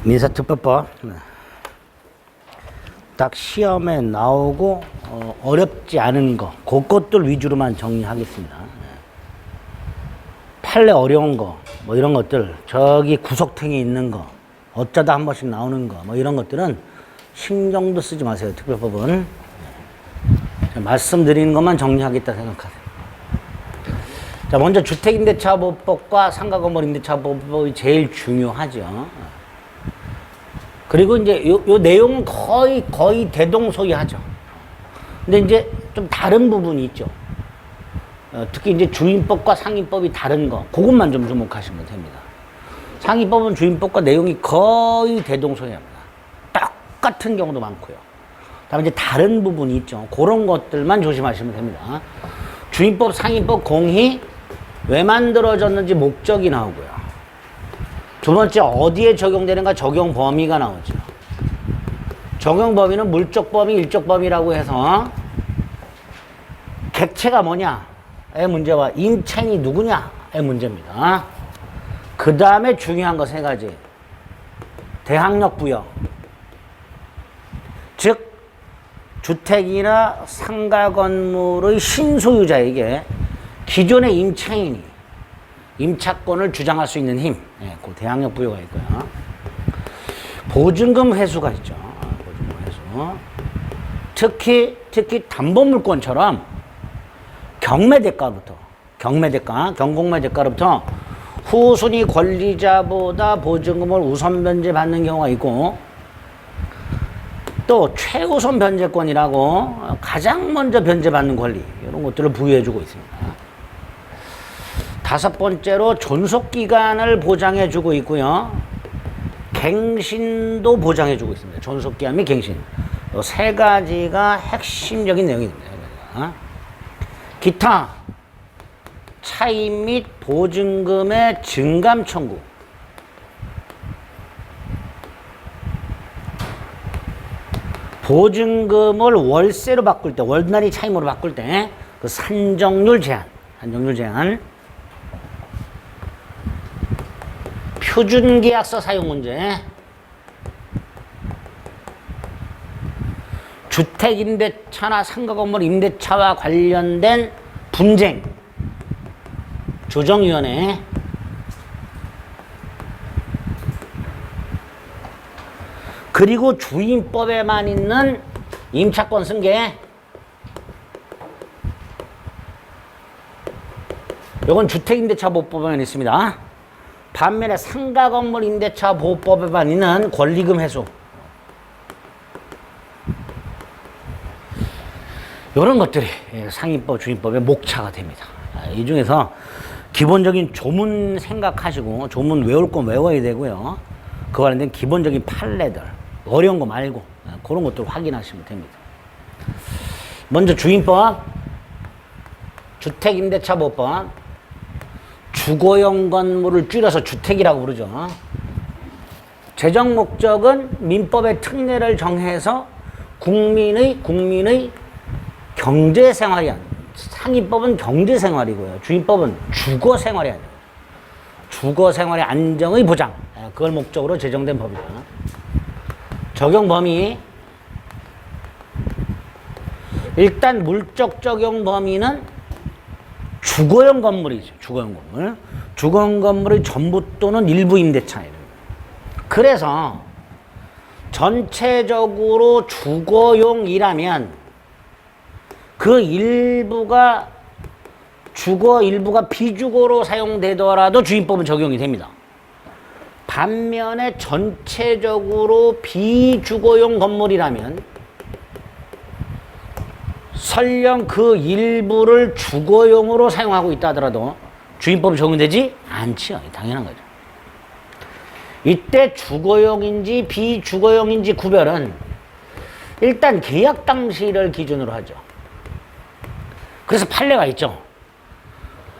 민사특별법 딱 시험에 나오고 어렵지 않은 거 그것들 위주로만 정리하겠습니다. 판례 어려운 거 뭐 이런 것들 저기 구석탱이 있는 거 어쩌다 한 번씩 나오는 거 뭐 이런 것들은 신경도 쓰지 마세요. 특별법은 말씀드리는 것만 정리하겠다 생각하세요. 자, 먼저 주택임대차보호법과 상가건물임대차보호법이 제일 중요하죠. 그리고 이제 요 내용은 거의 대동소이하죠. 근데 이제 좀 다른 부분이 있죠. 특히 이제 주임법과 상임법이 다른 거, 그것만 좀 주목하시면 됩니다. 상임법은 주임법과 내용이 거의 대동소이합니다. 똑같은 경우도 많고요. 다음에 이제 다른 부분이 있죠. 그런 것들만 조심하시면 됩니다. 주임법, 상임법 공히 왜 만들어졌는지 목적이 나오고요. 두 번째, 어디에 적용되는가 적용 범위가 나오죠. 적용 범위는 물적 범위, 일적 범위라고 해서 객체가 뭐냐의 문제와 임차인이 누구냐의 문제입니다. 그 다음에 중요한 거 세 가지. 대항력 부여. 즉, 주택이나 상가 건물의 신소유자에게 기존의 임차인이 임차권을 주장할 수 있는 힘, 그 대항력 부여가 있고요. 보증금 회수가 있죠. 보증금 회수. 특히 담보물권처럼 경매대가로부터 경공매대가로부터 후순위 권리자보다 보증금을 우선 변제받는 경우가 있고, 또 최우선 변제권이라고 가장 먼저 변제받는 권리, 이런 것들을 부여해주고 있습니다. 다섯 번째로 존속기간을 보장해주고 있고요. 갱신도 보장해주고 있습니다. 존속기간 및 갱신. 이 세 가지가 핵심적인 내용이 됩니다. 기타 차입 및 보증금의 증감 청구. 보증금을 월세로 바꿀 때, 월날이 차임으로 바꿀 때 그 산정률 제한. 표준계약서 사용 문제. 주택임대차나 상가건물 임대차와 관련된 분쟁. 조정위원회. 그리고 주임법에만 있는 임차권 승계. 이건 주택임대차보호법에만 있습니다. 반면에 상가건물 임대차보호법에만 있는 권리금 회수. 이런 것들이 상임법, 주임법의 목차가 됩니다. 이 중에서 기본적인 조문 생각하시고 조문 외울 건 외워야 되고요. 그와 관련된 기본적인 판례들, 어려운 거 말고 그런 것들 확인하시면 됩니다. 먼저 주임법, 주택임대차보호법, 주거용 건물을 줄여서 주택이라고 부르죠. 제정 목적은 민법의 특례를 정해서 국민의 경제생활이 아니에요. 상임법은 경제생활이고요. 주임법은 주거생활이 아니에요. 주거생활의 안정의 보장, 그걸 목적으로 제정된 법이다. 적용 범위, 일단 물적 적용 범위는 주거용 건물이죠. 주거용 건물. 주거용 건물의 전부 또는 일부 임대차예요. 그래서 전체적으로 주거용이라면 그 일부가 주거, 일부가 비주거로 사용되더라도 주임법은 적용이 됩니다. 반면에 전체적으로 비주거용 건물이라면 설령 그 일부를 주거용으로 사용하고 있다 하더라도 주임법이 적용되지 않지요. 당연한 거죠. 이때 주거용인지 비주거용인지 구별은 일단 계약 당시를 기준으로 하죠. 그래서 판례가 있죠.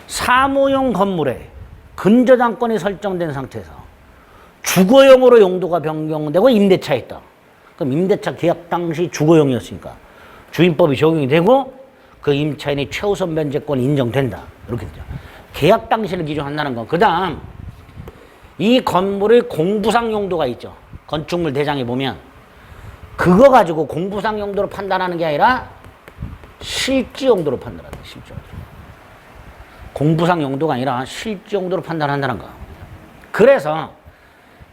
사무용 건물에 근저당권이 설정된 상태에서 주거용으로 용도가 변경되고 임대차에 있다. 그럼 임대차 계약 당시 주거용이었으니까 주임법이 적용이 되고 그 임차인이 최우선 변제권이 인정된다. 이렇게 되죠. 계약 당시를 기준한다는 건. 그 다음 이 건물의 공부상 용도가 있죠. 건축물 대장에 보면 그거 가지고 공부상 용도로 판단하는 게 아니라 실지 용도로 판단한다. 실지 용도로. 공부상 용도가 아니라 실지 용도로 판단한다는 거. 그래서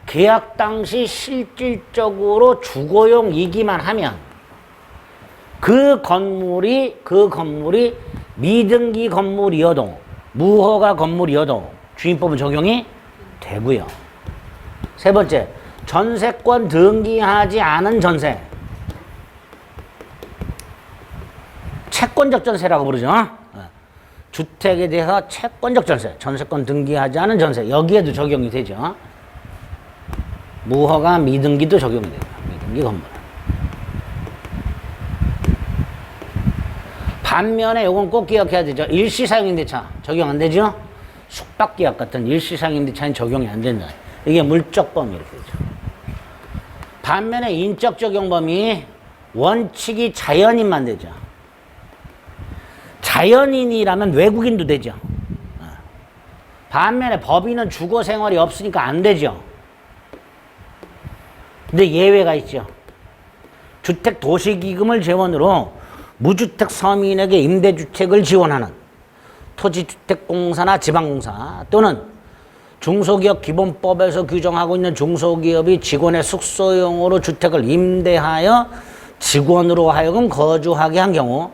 계약 당시 실질적으로 주거용이기만 하면 그 건물이 미등기 건물이어도 무허가 건물이어도 주임법은 적용이 되고요. 세 번째, 전세권 등기하지 않은 전세. 채권적 전세라고 부르죠. 주택에 대해서 채권적 전세, 전세권 등기하지 않은 전세. 여기에도 적용이 되죠. 무허가 미등기도 적용이 돼요. 미등기 건물. 반면에 요건 꼭 기억해야 되죠. 일시사용임대차 적용 안 되죠. 숙박계약 같은 일시사용임대차는 적용이 안 된다. 이게 물적 범위 이렇게 되죠. 반면에 인적 적용 범위 원칙이 자연인만 되죠. 자연인이라면 외국인도 되죠. 반면에 법인은 주거 생활이 없으니까 안 되죠. 근데 예외가 있죠. 주택 도시기금을 재원으로 무주택 서민에게 임대주택을 지원하는 토지주택공사나 지방공사 또는 중소기업 기본법에서 규정하고 있는 중소기업이 직원의 숙소용으로 주택을 임대하여 직원으로 하여금 거주하게 한 경우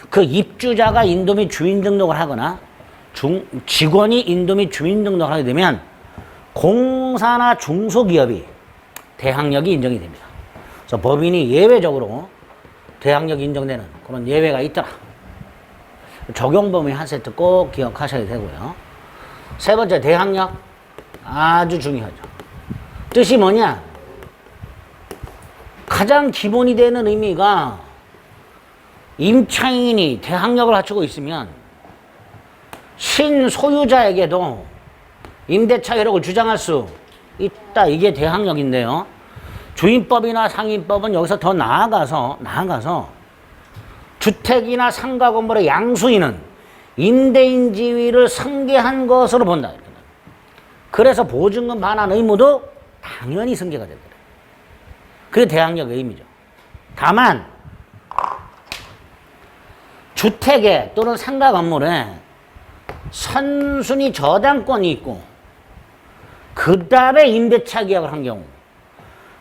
그 입주자가 인도 및 주인 등록을 하거나 직원이 인도 및 주인 등록을 하게 되면 공사나 중소기업이 대항력이 인정이 됩니다. 그래서 법인이 예외적으로 대항력이 인정되는 그런 예외가 있더라. 적용 범위 한 세트 꼭 기억하셔야 되고요. 세 번째, 대항력 아주 중요하죠. 뜻이 뭐냐? 가장 기본이 되는 의미가 임차인이 대항력을 갖추고 있으면 신소유자에게도 임대차 효력을 주장할 수 있다. 이게 대항력인데요. 주임법이나 상임법은 여기서 더 나아가서 주택이나 상가 건물의 양수인은 임대인 지위를 승계한 것으로 본다. 그래서 보증금 반환 의무도 당연히 승계가 된다. 그게 대항력의 의미죠. 다만 주택에 또는 상가 건물에 선순위 저당권이 있고 그 다음에 임대차 계약을 한 경우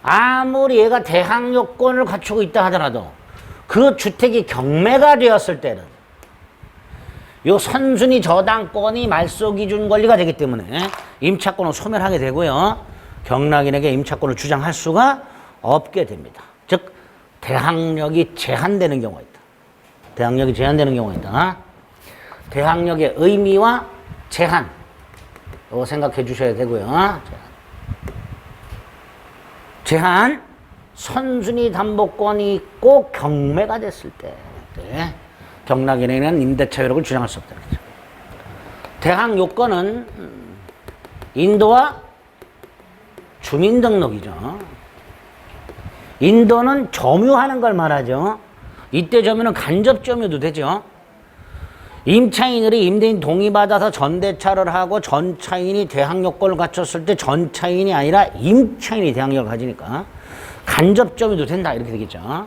아무리 얘가 대항력권을 갖추고 있다 하더라도 그 주택이 경매가 되었을 때는 요 선순위 저당권이 말소기준 권리가 되기 때문에 임차권을 소멸하게 되고요. 경락인에게 임차권을 주장할 수가 없게 됩니다. 즉 대항력이 제한되는 경우가 있다. 대항력이 제한되는 경우가 있다. 대항력의 의미와 제한 이거 생각해 주셔야 되고요. 제한 선순위 담보권이 있고 경매가 됐을 때 경락인에게는 임대차 효력을 주장할 수 없다. 대항 요건은 인도와 주민등록이죠. 인도는 점유하는 걸 말하죠. 이때 점유는 간접 점유도 되죠. 임차인들이 임대인 동의받아서 전대차를 하고 전차인이 대항력권을 갖췄을 때 전차인이 아니라 임차인이 대항력을 가지니까 간접 점유도 된다. 이렇게 되겠죠.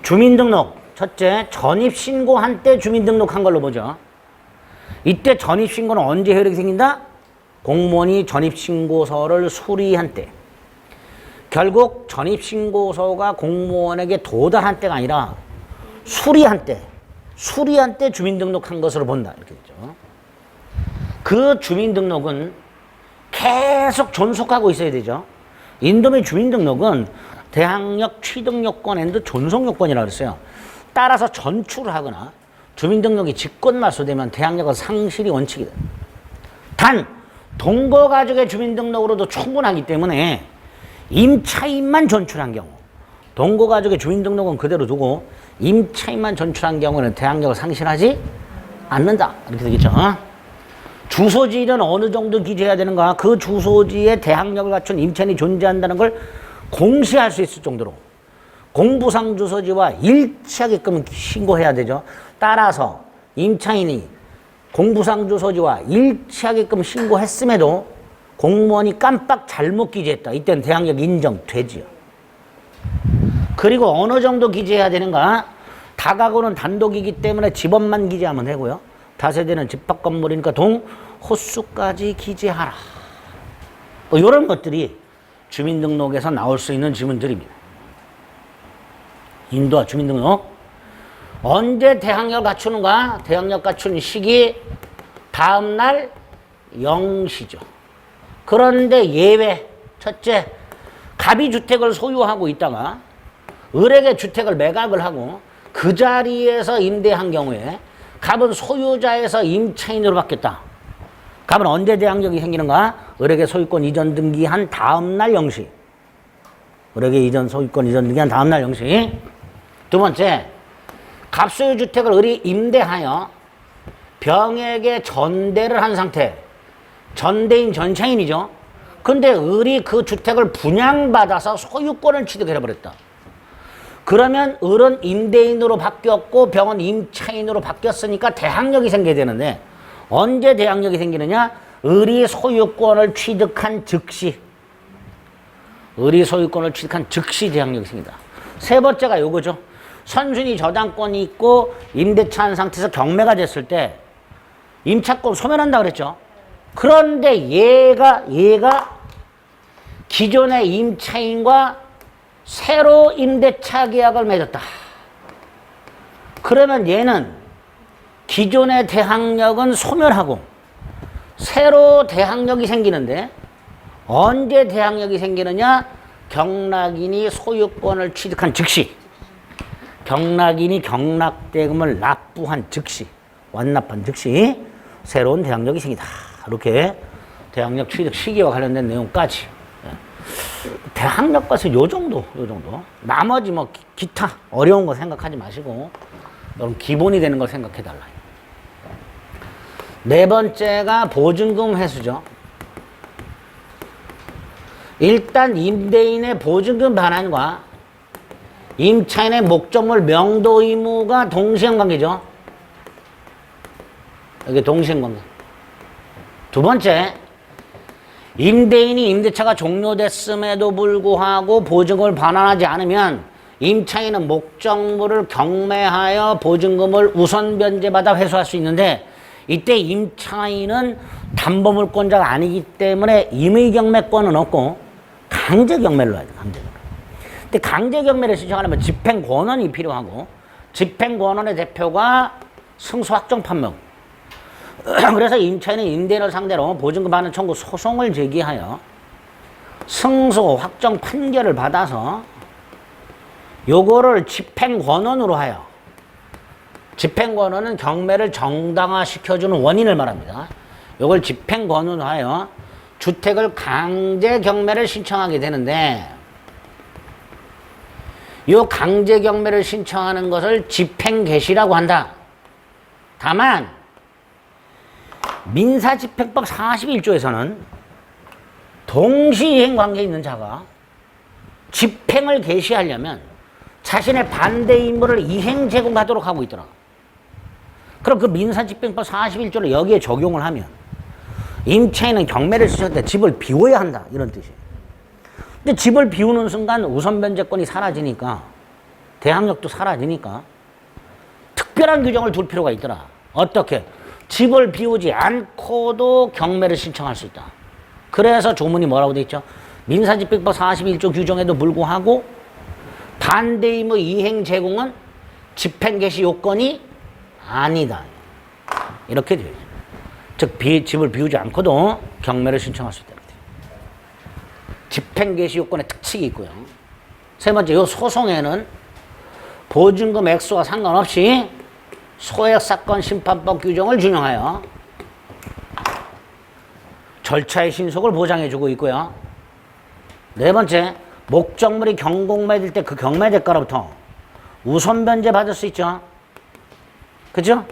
주민등록. 첫째, 전입신고한 때 주민등록한 걸로 보죠. 이때 전입신고는 언제 효력이 생긴다? 공무원이 전입신고서를 수리한 때. 결국 전입신고서가 공무원에게 도달한 때가 아니라 수리한 때 주민등록한 것으로 본다. 이렇게 되죠. 그 주민등록은 계속 존속하고 있어야 되죠. 인도의 주민등록은 대항력 취득요건 앤드 존속요건이라고 그랬어요. 따라서 전출을 하거나 주민등록이 직권말소되면 대항력은 상실이 원칙이다. 단 동거가족의 주민등록으로도 충분하기 때문에 임차인만 전출한 경우 동거가족의 주민등록은 그대로 두고 임차인만 전출한 경우는 대항력을 상실하지 않는다. 이렇게 되겠죠. 주소지는 어느 정도 기재해야 되는가? 그 주소지에 대항력을 갖춘 임차인이 존재한다는 걸 공시할 수 있을 정도로 공부상 주소지와 일치하게끔 신고해야 되죠. 따라서 임차인이 공부상 주소지와 일치하게끔 신고했음에도 공무원이 깜빡 잘못 기재했다. 이때는 대항력 인정되지요. 그리고 어느 정도 기재해야 되는가? 다가구는 단독이기 때문에 집업만 기재하면 되고요. 다세대는 집합 건물이니까 동, 호수까지 기재하라. 뭐 이런 것들이 주민등록에서 나올 수 있는 지문들입니다. 인도와 주민등록. 언제 대항력을 갖추는가? 대항력 갖추는 시기 다음날 0시죠. 그런데 예외. 첫째, 갑이 주택을 소유하고 있다가 을에게 주택을 매각을 하고 그 자리에서 임대한 경우에 갑은 소유자에서 임차인으로 바뀌었다. 갑은 언제 대항력이 생기는가? 을에게 소유권 이전 등기한 다음날 0시. 을에게 소유권 이전 등기한 다음날 0시. 두 번째, 갑소유 주택을 을이 임대하여 병에게 전대를 한 상태. 전대인 전차인이죠. 근데 을이 그 주택을 분양받아서 소유권을 취득해버렸다. 그러면 을은 임대인으로 바뀌었고 병은 임차인으로 바뀌었으니까 대항력이 생겨야 되는데 언제 대항력이 생기느냐? 을이 소유권을 취득한 즉시. 을이 소유권을 취득한 즉시 대항력이 생긴다. 세 번째가 요거죠. 선순위 저당권이 있고 임대차 한 상태에서 경매가 됐을 때 임차권 소멸한다 그랬죠. 그런데 얘가 기존의 임차인과 새로 임대차 계약을 맺었다. 그러면 얘는 기존의 대항력은 소멸하고 새로 대항력이 생기는데 언제 대항력이 생기느냐? 경락인이 소유권을 취득한 즉시. 경락인이 경락대금을 납부한 즉시. 완납한 즉시 새로운 대항력이 생기다. 이렇게 대항력 취득 시기와 관련된 내용까지. 대항력과서 요 정도. 나머지 뭐 기타 어려운 거 생각하지 마시고 여러분 기본이 되는 걸 생각해 달라. 네 번째가 보증금 회수죠. 일단 임대인의 보증금 반환과 임차인의 목적물 명도 의무가 동시행관계죠. 이게 동시행관계. 두 번째, 임대인이 임대차가 종료됐음에도 불구하고 보증금을 반환하지 않으면 임차인은 목적물을 경매하여 보증금을 우선 변제받아 회수할 수 있는데 이때 임차인은 담보물권자가 아니기 때문에 임의경매권은 없고 강제경매를 넣어야 돼. 강제경매. 근데 강제경매를 신청하려면 집행권원이 필요하고 집행권원의 대표가 승소 확정 판명. 그래서 임차인은 임대인을 상대로 보증금 반환 청구 소송을 제기하여 승소 확정 판결을 받아서 요거를 집행권원으로 하여 집행권원은 경매를 정당화시켜주는 원인을 말합니다. 요걸 집행권원으로 하여 주택을 강제 경매를 신청하게 되는데 요 강제 경매를 신청하는 것을 집행개시라고 한다. 다만 민사집행법 41조에서는 동시이행 관계에 있는 자가 집행을 개시하려면 자신의 반대 임무를 이행 제공하도록 하고 있더라. 그럼 그 민사집행법 41조를 여기에 적용을 하면 임차인은 경매를 신청할 때 집을 비워야 한다. 이런 뜻이에요. 근데 집을 비우는 순간 우선 변제권이 사라지니까 대항력도 사라지니까 특별한 규정을 둘 필요가 있더라. 어떻게? 집을 비우지 않고도 경매를 신청할 수 있다. 그래서 조문이 뭐라고 돼 있죠? 민사집행법 41조 규정에도 불구하고 반대 의무 이행 제공은 집행 개시 요건이 아니다. 이렇게 되어 있죠. 즉 집을 비우지 않고도 경매를 신청할 수 있다. 집행 개시 요건의 특칙이 있고요. 세 번째, 이 소송에는 보증금 액수와 상관없이 소액사건 심판법 규정을 준용하여 절차의 신속을 보장해주고 있고요. 네 번째, 목적물이 경공매될 때 그 경매 대가로부터 우선 변제 받을 수 있죠. 그죠?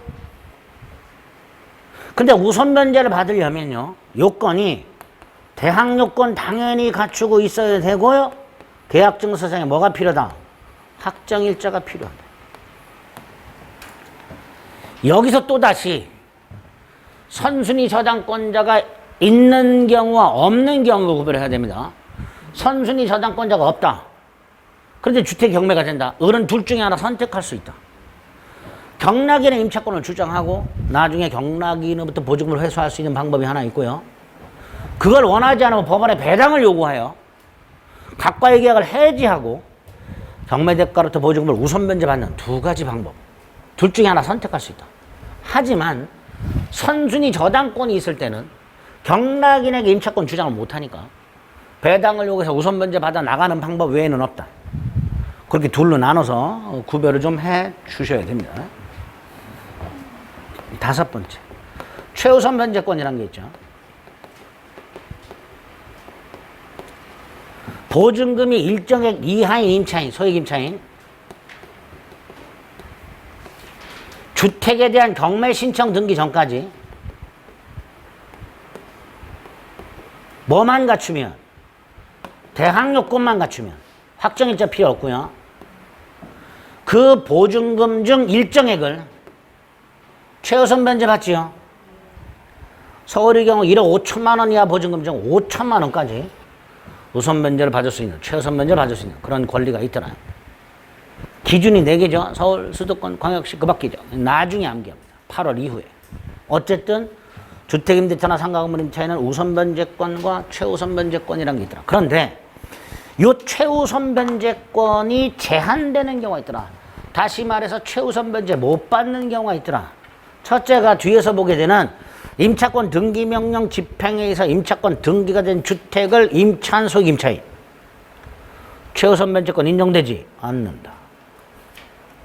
근데 우선 변제를 받으려면요, 요건이 대항요건 당연히 갖추고 있어야 되고요. 계약증서상에 뭐가 필요하다? 확정일자가 필요하다. 여기서 또다시 선순위 저당권자가 있는 경우와 없는 경우를 구별해야 됩니다. 선순위 저당권자가 없다. 그런데 주택 경매가 된다. 어른 둘 중에 하나 선택할 수 있다. 경락인의 임차권을 주장하고 나중에 경락인으로부터 보증금을 회수할 수 있는 방법이 하나 있고요. 그걸 원하지 않으면 법원에 배당을 요구하여 각과의 계약을 해지하고 경매대가로부터 보증금을 우선 면제받는 두 가지 방법. 둘 중에 하나 선택할 수 있다. 하지만 선순위 저당권이 있을 때는 경락인에게 임차권 주장을 못하니까 배당을 요구해서 우선 면제받아 나가는 방법 외에는 없다. 그렇게 둘로 나눠서 구별을 좀 해 주셔야 됩니다. 다섯 번째, 최우선 면제권이라는 게 있죠. 보증금이 일정액 이하인 임차인, 소액 임차인, 주택에 대한 경매 신청 등기 전까지 뭐만 갖추면, 대항 요건만 갖추면 확정일자 필요 없고요. 그 보증금 중 일정액을 최우선 면제 받지요. 서울의 경우 1억 5천만 원 이하 보증금 중 5천만 원까지 우선 면제를 받을 수 있는, 최우선 면제를 받을 수 있는 그런 권리가 있더라. 기준이 4개죠. 서울, 수도권, 광역시 그 밖이죠. 나중에 암기합니다. 8월 이후에. 어쨌든 주택임대차나 상가건물 임차에는 우선 면제권과 최우선 면제권이라는 게 있더라. 그런데 이 최우선 면제권이 제한되는 경우가 있더라. 다시 말해서 최우선 면제 못 받는 경우가 있더라. 첫째가 뒤에서 보게 되는 임차권 등기명령 집행에 의해서 임차권 등기가 된 주택을 임차한 소액 임차인. 최우선 면제권 인정되지 않는다.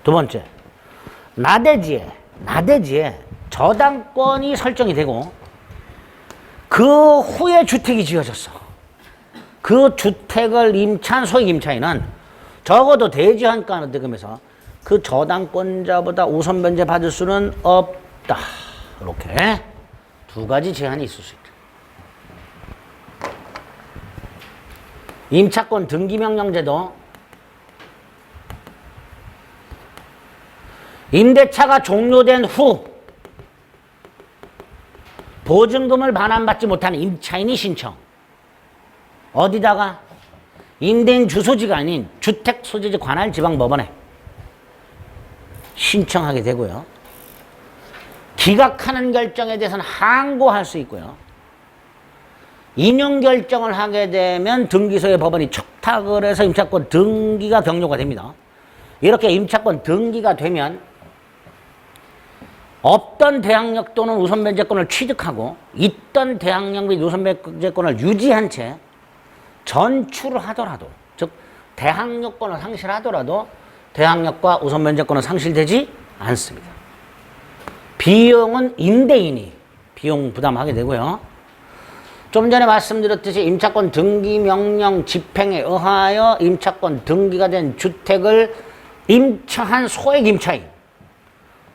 두 번째, 나대지에 저당권이 설정이 되고 그 후에 주택이 지어졌어. 그 주택을 임차한 소액 임차인은 적어도 대지환가는 득음해서 그 저당권자보다 우선 면제 받을 수는 없다. 이렇게 두 가지 제한이 있을 수 있다. 임차권 등기명령제도 임대차가 종료된 후 보증금을 반환받지 못하는 임차인이 신청. 어디다가? 임대인 주소지가 아닌 주택소재지 관할 지방법원에 신청하게 되고요. 기각하는 결정에 대해서는 항고할 수 있고요. 인용 결정을 하게 되면 등기소의 법원이 촉탁을 해서 임차권 등기가 경료가 됩니다. 이렇게 임차권 등기가 되면 없던 대항력 또는 우선 면제권을 취득하고 있던 대항력 및 우선 면제권을 유지한 채 전출을 하더라도, 즉 대항력권을 상실하더라도 대항력과 우선 면제권은 상실되지 않습니다. 비용은 임대인이 비용 부담하게 되고요. 좀 전에 말씀드렸듯이 임차권 등기 명령 집행에 의하여 임차권 등기가 된 주택을 임차한 소액 임차인,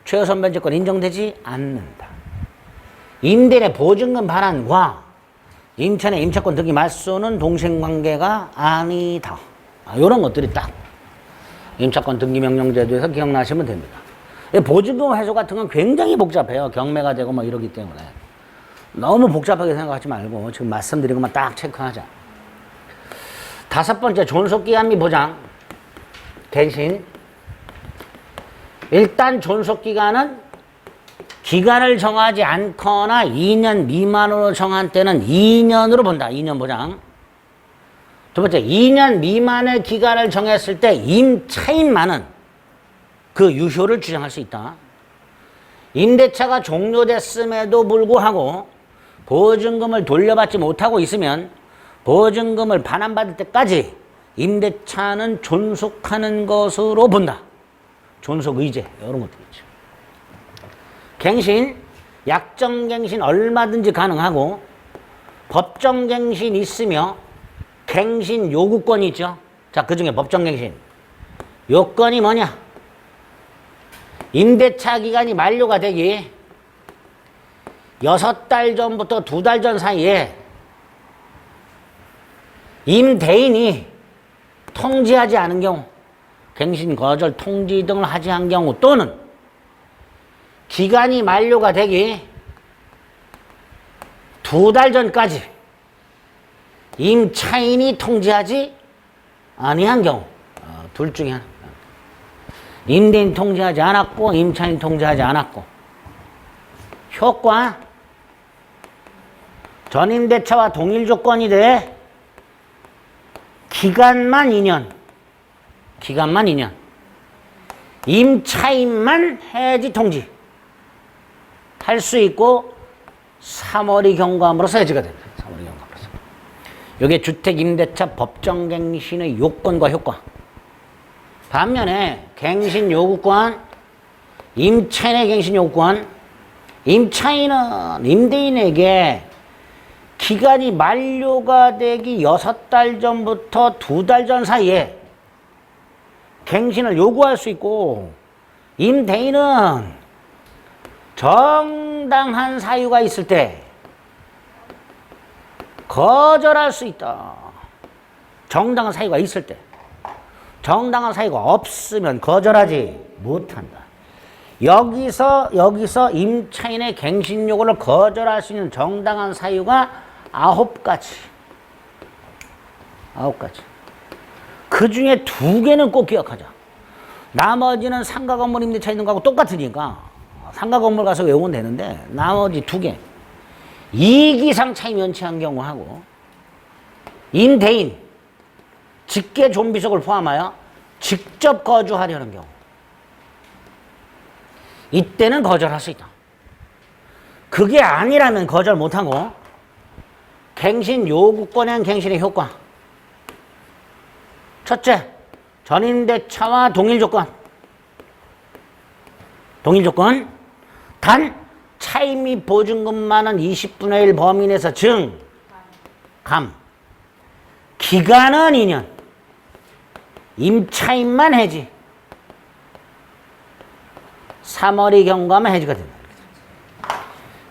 최우선 면제권 인정되지 않는다. 임대인의 보증금 반환과 임차인의 임차권 등기 말소는 동생관계가 아니다. 이런 것들이 딱 임차권 등기 명령제도에서 기억나시면 됩니다. 보증금 회수 같은 건 굉장히 복잡해요. 경매가 되고 뭐 이러기 때문에. 너무 복잡하게 생각하지 말고 지금 말씀드린 것만 딱 체크하자. 다섯 번째, 존속기한 및 보장. 갱신. 일단 존속기간은 기간을 정하지 않거나 2년 미만으로 정한 때는 2년으로 본다. 2년 보장. 두 번째, 2년 미만의 기간을 정했을 때 임차인만은 그 유효를 주장할 수 있다. 임대차가 종료됐음에도 불구하고 보증금을 돌려받지 못하고 있으면 보증금을 반환받을 때까지 임대차는 존속하는 것으로 본다. 존속의제 이런 것도 있죠. 갱신, 약정갱신 얼마든지 가능하고 법정갱신 있으며 갱신 요구권이 있죠. 자, 그중에 법정갱신 요건이 뭐냐? 임대차 기간이 만료가 되기 6달 전부터 2달 전 사이에 임대인이 통지하지 않은 경우, 갱신 거절 통지 등을 하지 않은 경우, 또는 기간이 만료가 되기 2달 전까지 임차인이 통지하지 아니한 경우 둘 중에 하나. 임대인 통지하지 않았고 임차인 통지하지 않았고. 효과 전임대차와 동일 조건이 돼. 기간만 2년. 기간만 2년. 임차인만 해지 통지 할 수 있고 3월이 경과함으로써 해지가 된다. 3월이 경과함으로써. 이게 주택임대차 법정갱신의 요건과 효과. 반면에 갱신 요구권, 임차인의 갱신 요구권, 임차인은 임대인에게 기간이 만료가 되기 6달 전부터 2달 전 사이에 갱신을 요구할 수 있고, 임대인은 정당한 사유가 있을 때 거절할 수 있다. 정당한 사유가 있을 때. 정당한 사유가 없으면 거절하지 못한다. 여기서 임차인의 갱신 요구를 거절할 수 있는 정당한 사유가 9가지. 9가지. 그 중에 2개는 꼭 기억하자. 나머지는 상가 건물 임대차 있는 거하고 똑같으니까 상가 건물 가서 외우면 되는데, 나머지 2개. 이익 이상 차임 연체한 경우하고 임대인 직계 존비속을 포함하여 직접 거주하려는 경우, 이때는 거절할 수 있다. 그게 아니라면 거절 못하고, 갱신 요구권에 의한 갱신의 효과. 첫째, 전임대차와 동일 조건. 동일 조건. 단 차임 및 보증금만은 20분의 1 범위 내에서 감. 기간은 2년. 임차인만 해지. 3월이 경과하면 해지가 된다.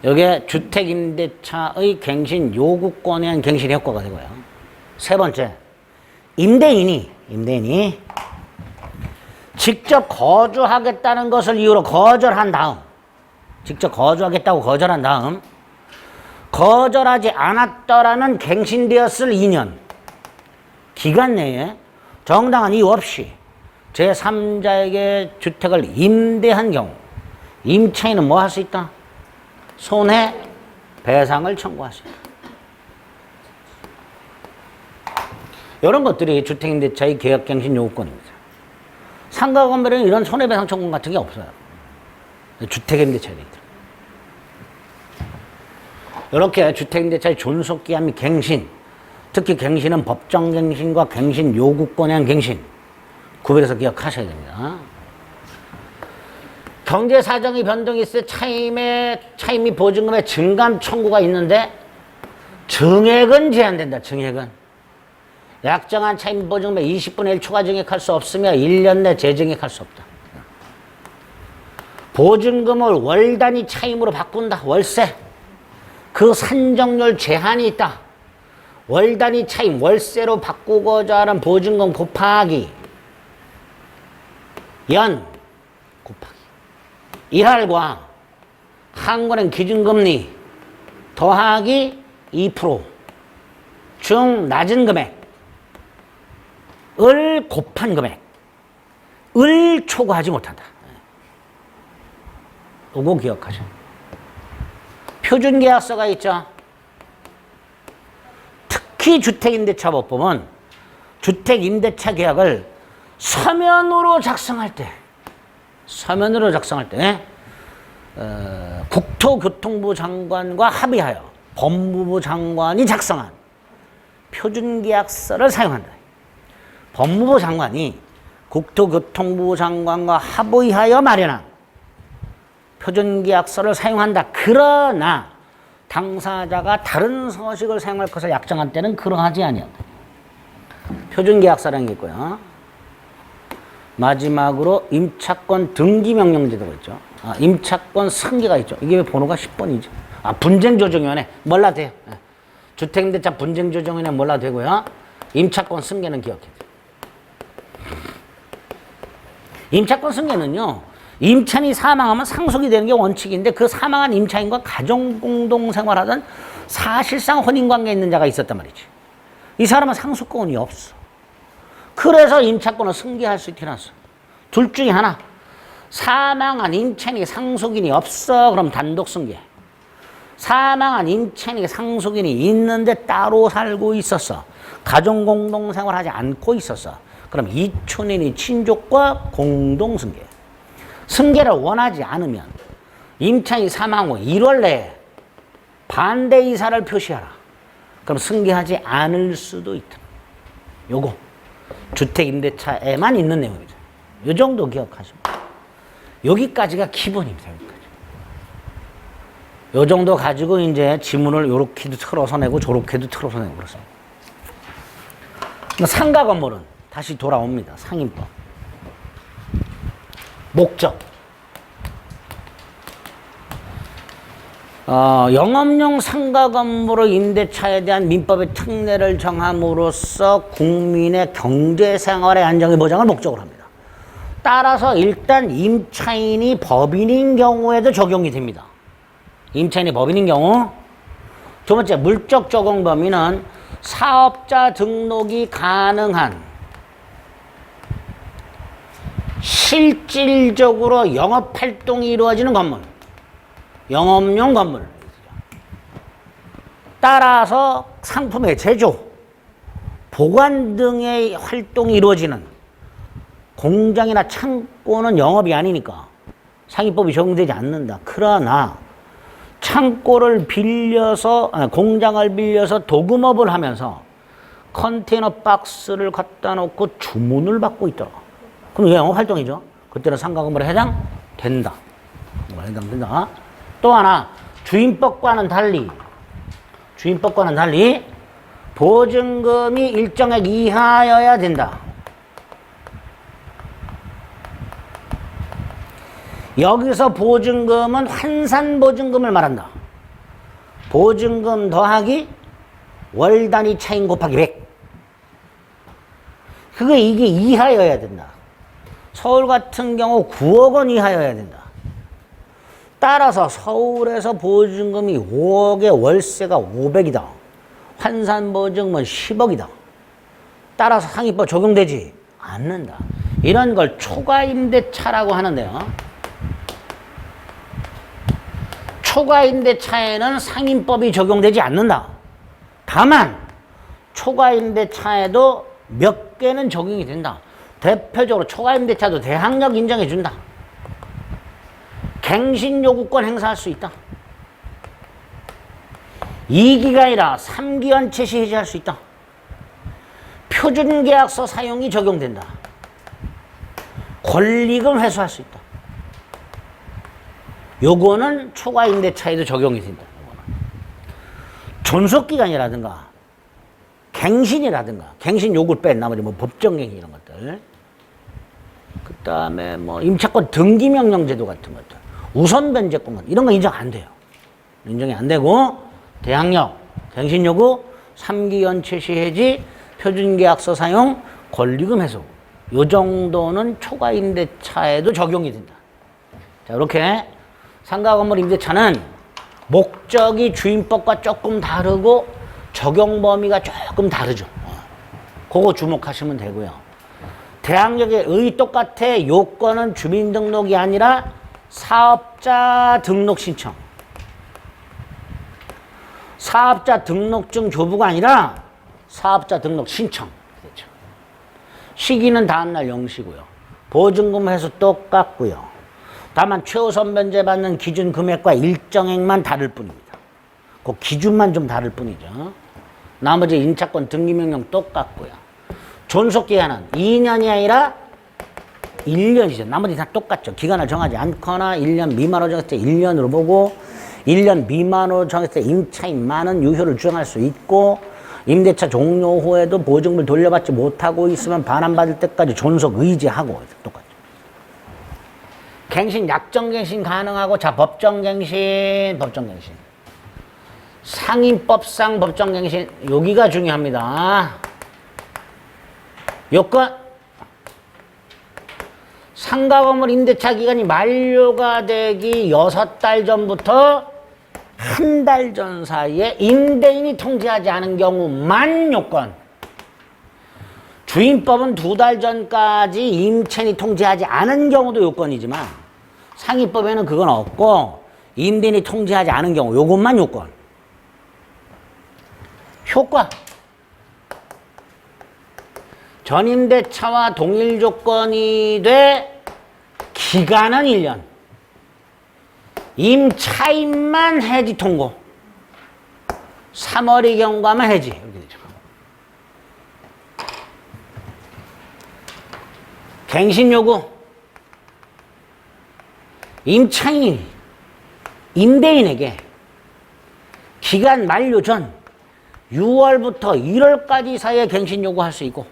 이게 주택임대차의 갱신 요구권에 의한 갱신 효과가 되고요. 세 번째, 임대인이 직접 거주하겠다는 것을 이유로 거절한 다음, 직접 거주하겠다고 거절한 다음, 거절하지 않았더라는 갱신되었을 2년 기간 내에 정당한 이유 없이 제3자에게 주택을 임대한 경우, 임차인은 뭐 할 수 있다? 손해배상을 청구할 수 있다. 이런 것들이 주택임대차의 계약갱신 요구권입니다. 상가 건물에는 이런 손해배상 청구 같은 게 없어요. 주택임대차에 있다. 이렇게 주택임대차의 존속기한 및 갱신, 특히 갱신은 법정갱신과 갱신 요구권에 의한 갱신, 구별해서 기억하셔야 됩니다. 경제사정이 변동이 있을 때 차임 및 보증금의 증감 청구가 있는데 증액은 제한된다. 증액은. 약정한 차임 보증금의 20분의 1 초과 증액할 수 없으며 1년 내 재증액할 수 없다. 보증금을 월 단위 차임으로 바꾼다. 월세. 그 산정률 제한이 있다. 월 단위 차임, 월세로 바꾸고자 하는 보증금 곱하기 연 곱하기 1할과 한국은행 기준금리 더하기 2% 중 낮은 금액을 곱한 금액을 초과하지 못한다. 이거 기억하셔. 표준계약서가 있죠. 특히 주택임대차법법은 주택임대차 계약을 서면으로 작성할 때 국토교통부 장관과 합의하여 법무부 장관이 작성한 표준계약서를 사용한다. 법무부 장관이 국토교통부 장관과 합의하여 마련한 표준계약서를 사용한다. 그러나 당사자가 다른 서식을 사용할 것을 약정한 때는 그러하지 아니한다. 표준계약서라는 게 있고요. 마지막으로 임차권 등기명령제도가 있죠. 임차권 승계가 있죠. 이게 왜 번호가 10번이죠? 분쟁조정위원회 몰라도 돼요. 주택임대차 분쟁조정위원회 몰라도 되고요. 임차권 승계는 기억해야 돼요. 임차권 승계는요, 임차인이 사망하면 상속이 되는 게 원칙인데 그 사망한 임차인과 가정공동생활하던 사실상 혼인관계에 있는 자가 있었단 말이지. 이 사람은 상속권이 없어. 그래서 임차권을 승계할 수 있긴 하어. 둘 중에 하나. 사망한 임차인이 상속인이 없어. 그럼 단독 승계. 사망한 임차인이 상속인이 있는데 따로 살고 있었어. 가정공동생활하지 않고 있었어. 그럼 이촌인이 친족과 공동승계. 승계를 원하지 않으면 임차인이 사망 후 1월 내에 반대 이사를 표시하라. 그럼 승계하지 않을 수도 있다. 요거 주택임대차에만 있는 내용이죠. 요 정도 기억하시면 여기까지가 기본입니다. 여기까지. 요 정도 가지고 이제 지문을 요렇게도 틀어서 내고 저렇게도 틀어서 내고 그렇습니다. 상가 건물은 다시 돌아옵니다. 상인법. 목적. 영업용 상가 건물의 임대차에 대한 민법의 특례를 정함으로써 국민의 경제생활의 안정의 보장을 목적으로 합니다. 따라서 일단 임차인이 법인인 경우에도 적용이 됩니다. 임차인이 법인인 경우. 두 번째, 물적 적용 범위는 사업자 등록이 가능한 실질적으로 영업활동이 이루어지는 건물. 영업용 건물. 따라서 상품의 제조, 보관 등의 활동이 이루어지는 공장이나 창고는 영업이 아니니까 상위법이 적용되지 않는다. 그러나 창고를 빌려서, 공장을 빌려서 도금업을 하면서 컨테이너 박스를 갖다 놓고 주문을 받고 있더라. 그럼 이게 영업활동이죠. 그때는 상가 건물에 해당된다. 해당된다. 또 하나, 주임법과는 달리 보증금이 일정액 이하여야 된다. 여기서 보증금은 환산보증금을 말한다. 보증금 더하기 월 단위 차임 곱하기 100. 이게 이하여야 된다. 서울 같은 경우 9억 원 이하여야 된다. 따라서 서울에서 보증금이 5억에 월세가 500이다. 환산보증금은 10억이다. 따라서 상위법 적용되지 않는다. 이런 걸 초과임대차라고 하는데요. 초과임대차에는 상인법이 적용되지 않는다. 다만 초과임대차에도 몇 개는 적용이 된다. 대표적으로 초과임대차도 대항력 인정해 준다. 갱신요구권 행사할 수 있다. 2기가 아니라 3기간 채시 해지할 수 있다. 표준계약서 사용이 적용된다. 권리금 회수할 수 있다. 요거는 초과임대차에도 적용이 된다. 존속기간이라든가 갱신이라든가 갱신 요구를 뺀 나머지 뭐 법정갱신 이런 것들, 그 다음에 뭐 임차권 등기명령제도 같은 것들, 우선변제권 이런 거 인정 안 돼요. 인정이 안 되고 대항력, 갱신요구, 3기 연체 시해지, 표준계약서 사용, 권리금 해소 요 정도는 초과임대차에도 적용이 된다. 자, 이렇게 상가건물 임대차는 목적이 주임법과 조금 다르고 적용 범위가 조금 다르죠. 그거 주목하시면 되고요. 대항력의 의 똑같아. 요건은 주민등록이 아니라 사업자 등록 신청. 사업자 등록증 교부가 아니라 사업자 등록 신청. 그렇죠. 시기는 다음날 0시고요. 보증금 회수 똑같고요. 다만 최우선 변제 받는 기준 금액과 일정액만 다를 뿐입니다. 그 기준만 좀 다를 뿐이죠. 나머지 임차권 등기명령 똑같고요. 존속기간은 2년이 아니라 1년이죠. 나머지 다 똑같죠. 기간을 정하지 않거나 1년 미만으로 정했을 때 1년으로 보고 1년 미만으로 정했을 때 임차인 많은 유효를 주장할 수 있고 임대차 종료 후에도 보증금을 돌려받지 못하고 있으면 반환받을 때까지 존속 의지하고 똑같죠. 갱신, 약정갱신 가능하고, 자, 법정갱신. 상인법상 법정갱신, 여기가 중요합니다. 요건, 상가 건물 임대차 기간이 만료가 되기 6달 전부터 한 달 전 사이에 임대인이 통지하지 않은 경우만 요건. 주임법은 2달 전까지 임차인이 통지하지 않은 경우도 요건이지만 상위법에는 그건 없고 임대인이 통지하지 않은 경우 요것만 요건. 효과. 전임대차와 동일 조건이 돼 기간은 1년. 임차인만 해지 통고. 3월이 경과만 해지. 이렇게 되죠. 갱신 요구. 임차인이 임대인에게 기간 만료 전 6월부터 1월까지 사이에 갱신 요구할 수 있고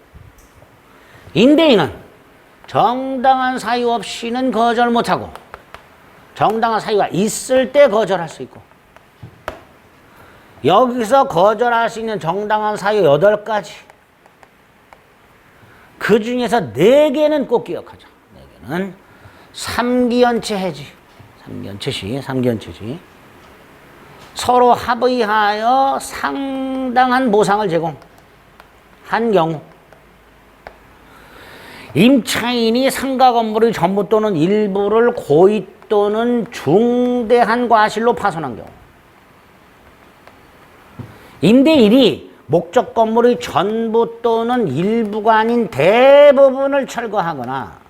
임대인은 정당한 사유 없이는 거절 못하고 정당한 사유가 있을 때 거절할 수 있고 여기서 거절할 수 있는 정당한 사유 8가지 그 중에서 4개는 꼭 기억하자. 4개는 3기연체 해지 3기연체시 서로 합의하여 상당한 보상을 제공한 경우 임차인이 상가 건물의 전부 또는 일부를 고의 또는 중대한 과실로 파손한 경우 임대인이 목적 건물의 전부 또는 일부가 아닌 대부분을 철거하거나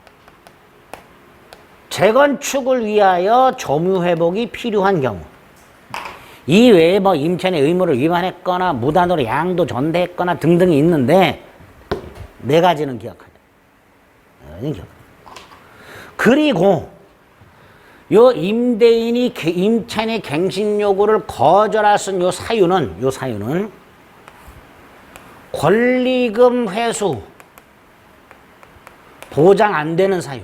재건축을 위하여 점유 회복이 필요한 경우 이 외에 뭐 임차인의 의무를 위반했거나 무단으로 양도 전대했거나 등등이 있는데 4가지는 기억하자. 그리고 요 임대인이 임차인의 갱신 요구를 거절할 수 있는 요 사유는 권리금 회수 보장 안 되는 사유.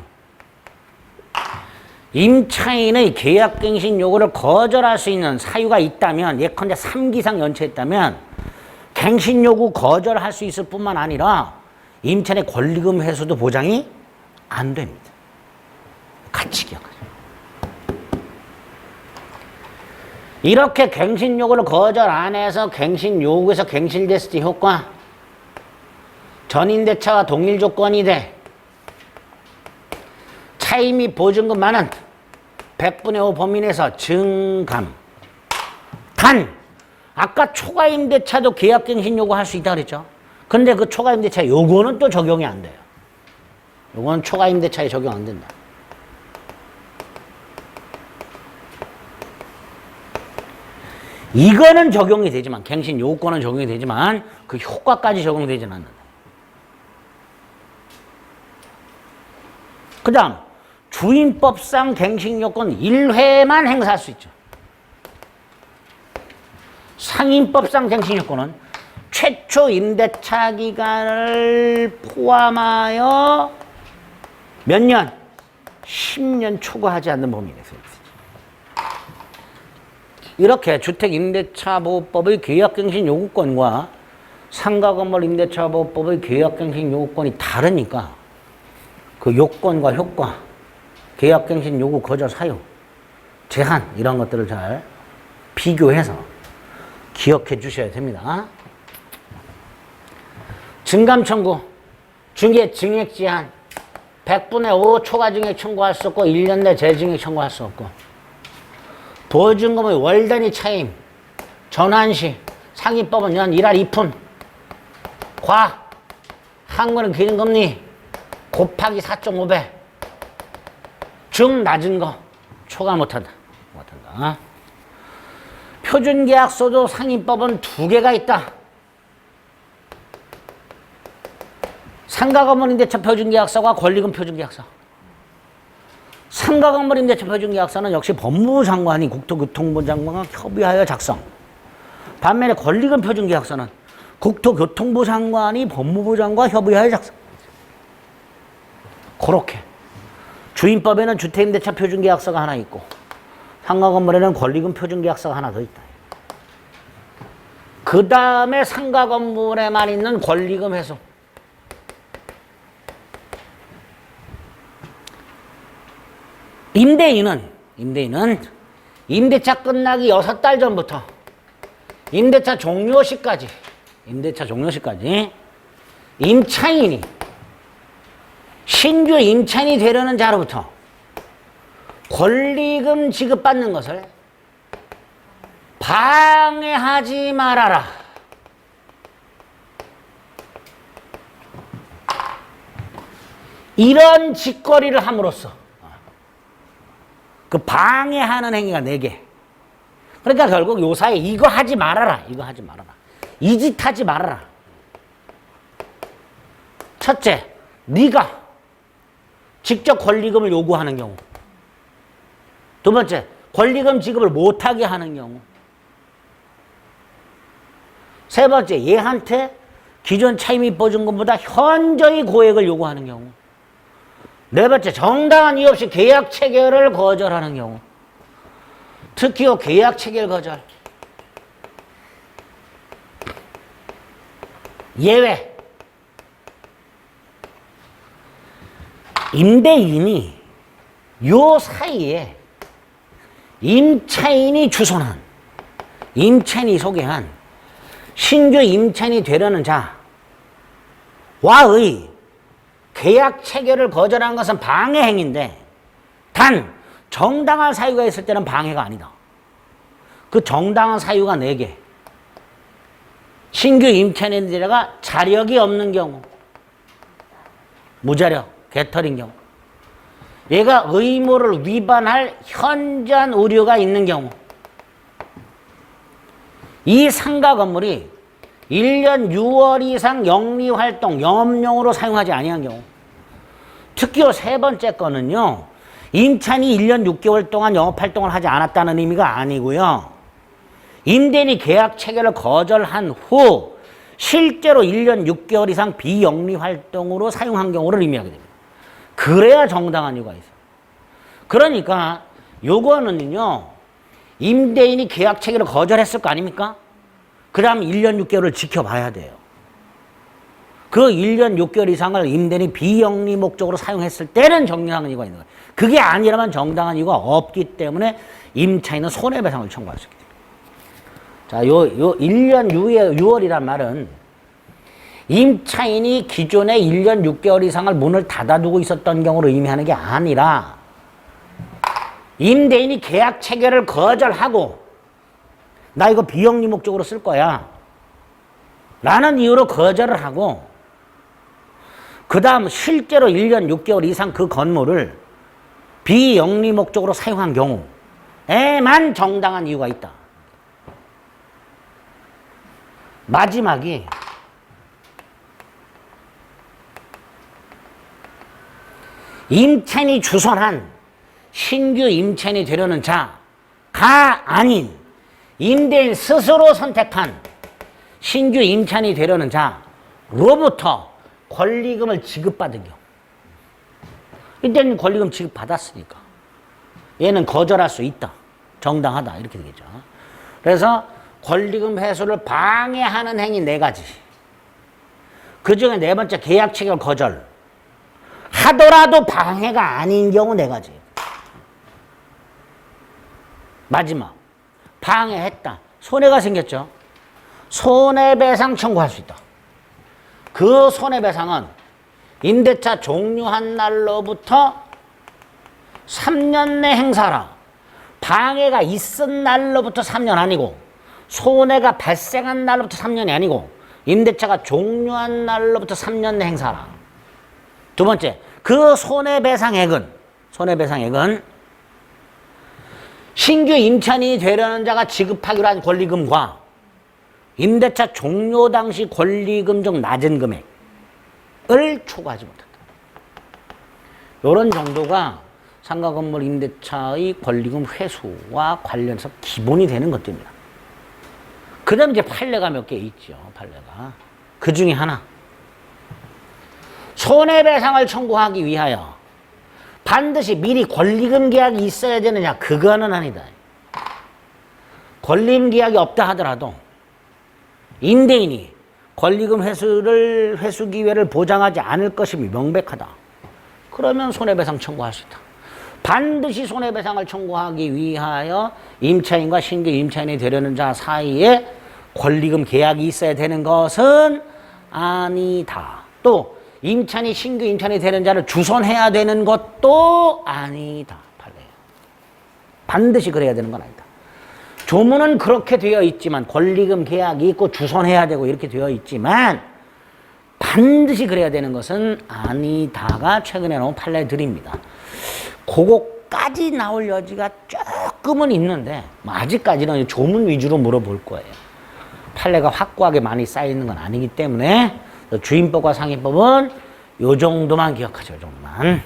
임차인의 계약갱신 요구를 거절할 수 있는 사유가 있다면 예컨대 3기 이상 연체했다면 갱신 요구 거절할 수 있을 뿐만 아니라 임차인의 권리금 회수도 보장이 안 됩니다. 같이 기억하죠. 이렇게 갱신 요구를 거절 안 해서 갱신 요구에서 갱신됐을 때 효과 전임대차와 동일 조건이 돼 차임 및 보증금만은 100분의 5 범위 내에서 증감. 단 아까 초과임대차도 계약갱신 요구할 수 있다고 그랬죠. 근데 그 초과임대차 요거는 또 적용이 안 돼요. 요거는 초과임대차에 적용 안 된다. 이거는 적용이 되지만 갱신 요건은 적용이 되지만 그 효과까지 적용되지는 않는다. 그 다음 주임법상 갱신 요건 1회만 행사할 수 있죠. 상임법상 갱신 요건은 최초 임대차 기간을 포함하여 몇 년? 10년 초과하지 않는 범위 내에서 이렇게 주택임대차보호법의 계약갱신 요구권과 상가건물 임대차보호법의 계약갱신 요구권이 다르니까 그 요건과 효과, 계약갱신 요구 거절 사유, 제한 이런 것들을 잘 비교해서 기억해 주셔야 됩니다. 증감 청구, 중개 증액 제한 100분의 5 초과 증액 청구할 수 없고 1년 내 재증액 청구할 수 없고 보증금의 월 단위 차임, 전환시, 상위법은 연 1할 2푼, 과, 한국은 기준금리 곱하기 4.5배, 중 낮은 거 초과 못한다. 표준계약서도 상위법은 2개가 있다. 상가건물 임대차 표준계약서와 권리금 표준계약서. 상가건물 임대차 표준계약서는 역시 법무부 장관이 국토교통부 장관과 협의하여 작성. 반면에 권리금 표준계약서는 국토교통부 장관이 법무부 장관과 협의하여 작성. 그렇게 주임법에는 주택임대차 표준계약서가 하나 있고 상가건물에는 권리금 표준계약서가 하나 더 있다. 그 다음에 상가건물에만 있는 권리금 회수. 임대인은 임대차 끝나기 6달 전부터 임대차 종료 시까지 임차인이 신규 임차인이 되려는 자로부터 권리금 지급받는 것을 방해하지 말아라. 이런 짓거리를 함으로써 그 방해하는 행위가 4개. 그러니까 결국 요사에 이거 하지 말아라. 이 짓 하지 말아라. 첫째, 네가 직접 권리금을 요구하는 경우. 두 번째, 권리금 지급을 못하게 하는 경우. 세 번째, 얘한테 기존 차임입 보증금보다 현저히 고액을 요구하는 경우. 네 번째, 정당한 이유 없이 계약 체결을 거절하는 경우. 특히 계약 체결 거절. 예외. 임대인이 요 사이에 임차인이 주선한, 임차인이 소개한 신규 임차인이 되려는 자와의 계약 체결을 거절한 것은 방해 행위인데 단 정당한 사유가 있을 때는 방해가 아니다. 그 정당한 사유가 4개. 신규 임차인들가 자력이 없는 경우, 무자력, 개털인 경우, 얘가 의무를 위반할 현저한 우려가 있는 경우, 이 상가 건물이 1년 6월 이상 영리활동, 영업용으로 사용하지 아니한 경우, 특히 세 번째 거는요, 임차인이 1년 6개월 동안 영업활동을 하지 않았다는 의미가 아니고요, 임대인이 계약 체결을 거절한 후 실제로 1년 6개월 이상 비영리활동으로 사용한 경우를 의미하게 됩니다. 그래야 정당한 이유가 있어요. 그러니까 요거는요, 임대인이 계약 체결을 거절했을 거 아닙니까? 그 다음 1년 6개월을 지켜봐야 돼요. 그 1년 6개월 이상을 임대인이 비영리 목적으로 사용했을 때는 정당한 이유가 있는 거예요. 그게 아니라면 정당한 이유가 없기 때문에 임차인은 손해배상을 청구할 수 있게 됩니다. 자, 요 1년 6월이란 말은 임차인이 기존에 1년 6개월 이상을 문을 닫아두고 있었던 경우를 의미하는 게 아니라 임대인이 계약 체결을 거절하고 나 이거 비영리 목적으로 쓸 거야 라는 이유로 거절을 하고 그 다음 실제로 1년 6개월 이상 그 건물을 비영리 목적으로 사용한 경우에만 정당한 이유가 있다. 마지막이 임차인이 주선한 신규 임차인이 되려는 자가 아닌 임대인 스스로 선택한 신규 임차인이 되려는 자로부터 권리금을 지급받은 경우. 이때는 권리금 지급받았으니까 얘는 거절할 수 있다. 정당하다. 이렇게 되겠죠. 그래서 권리금 회수를 방해하는 행위 4가지. 그 중에 4번째 계약 체결 거절. 하더라도 방해가 아닌 경우 4가지. 마지막. 방해했다. 손해가 생겼죠. 손해배상 청구할 수 있다. 그 손해배상은 임대차 종료한 날로부터 3년 내 행사라. 방해가 있은 날로부터 3년 아니고 손해가 발생한 날로부터 3년이 아니고 임대차가 종료한 날로부터 3년 내 행사라. 두 번째, 그 손해배상액은 신규 임차인이 되려는 자가 지급하기로 한 권리금과 임대차 종료 당시 권리금 중 낮은 금액을 초과하지 못한다. 이런 정도가 상가 건물 임대차의 권리금 회수와 관련해서 기본이 되는 것들입니다. 그 다음에 이제 판례가 몇 개 있죠. 판례가. 그 중에 하나. 손해배상을 청구하기 위하여 반드시 미리 권리금 계약이 있어야 되느냐? 그거는 아니다. 권리금 계약이 없다 하더라도 임대인이 권리금 회수 기회를 보장하지 않을 것임이 명백하다. 그러면 손해배상 청구할 수 있다. 반드시 손해배상을 청구하기 위하여 임차인과 신규 임차인이 되려는 자 사이에 권리금 계약이 있어야 되는 것은 아니다. 또 임차인이 신규 임차인이 되는 자를 주선해야 되는 것도 아니다. 판례예요. 반드시 그래야 되는 건 아니다. 조문은 그렇게 되어 있지만 권리금 계약이 있고 주선해야 되고 이렇게 되어 있지만 반드시 그래야 되는 것은 아니다가 최근에 나온 판례들입니다. 그거까지 나올 여지가 조금은 있는데 아직까지는 조문 위주로 물어볼 거예요. 판례가 확고하게 많이 쌓이는 건 아니기 때문에 주임법과 상임법은 요 정도만 기억하죠. 요 정도만.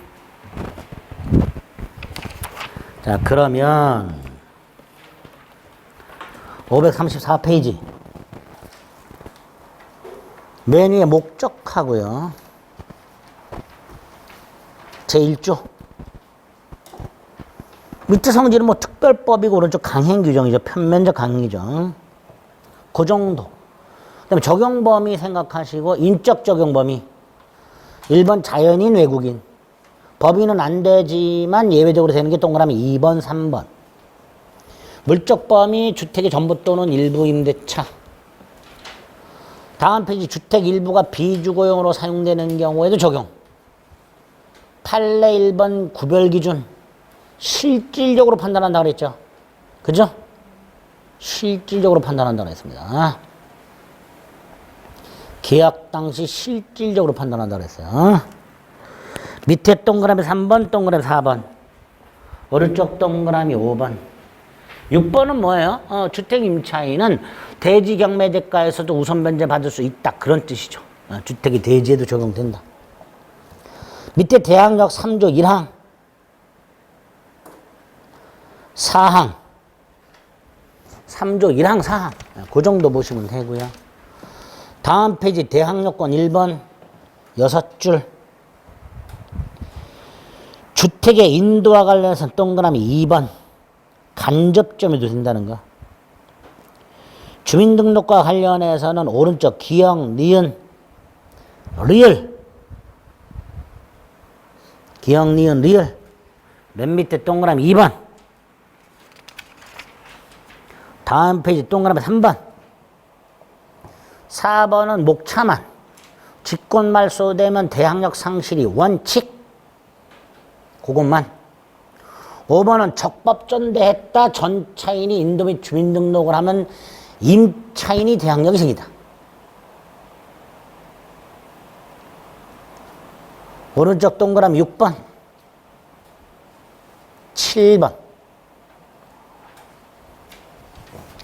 자, 그러면 534페이지 맨 위에 목적하고요. 제1조 밑에 성질은 뭐 특별법이고 오른쪽 강행규정이죠. 편면적 강행규정. 그 정도. 그 다음에 적용범위 생각하시고 인적 적용범위 1번 자연인 외국인 법인은 안 되지만 예외적으로 되는 게 동그라미 2번 3번 물적 범위 주택의 전부 또는 일부 임대차. 다음 페이지 주택 일부가 비주거용으로 사용되는 경우에도 적용. 판례 1번 구별기준 실질적으로 판단한다고 그랬죠. 그죠? 실질적으로 판단한다고 했습니다. 계약 당시 실질적으로 판단한다고 했어요. 밑에 동그라미 3번, 동그라미 4번. 오른쪽 동그라미 5번. 6번은 뭐예요? 주택 임차인은 대지 경매 대가에서도 우선 변제 받을 수 있다. 그런 뜻이죠. 주택이 대지에도 적용된다. 밑에 대항력 3조 1항, 4항, 3조 1항, 4항. 그 정도 보시면 되고요. 다음 페이지 대항력권 1번 6줄. 주택의 인도와 관련해서 동그라미 2번. 간접점에도 된다는 거. 주민등록과 관련해서는 오른쪽 기역, 니은, 리을. 기역, 니은, 리을. 맨 밑에 동그라미 2번. 다음 페이지 동그라미 3번. 4번은 목차만. 직권 말소되면 대항력 상실이 원칙. 그것만. 5번은 적법전대했다. 전차인이 인도 및 주민등록을 하면 임차인이 대항력이 생기다. 오른쪽 동그라미 6번, 7번.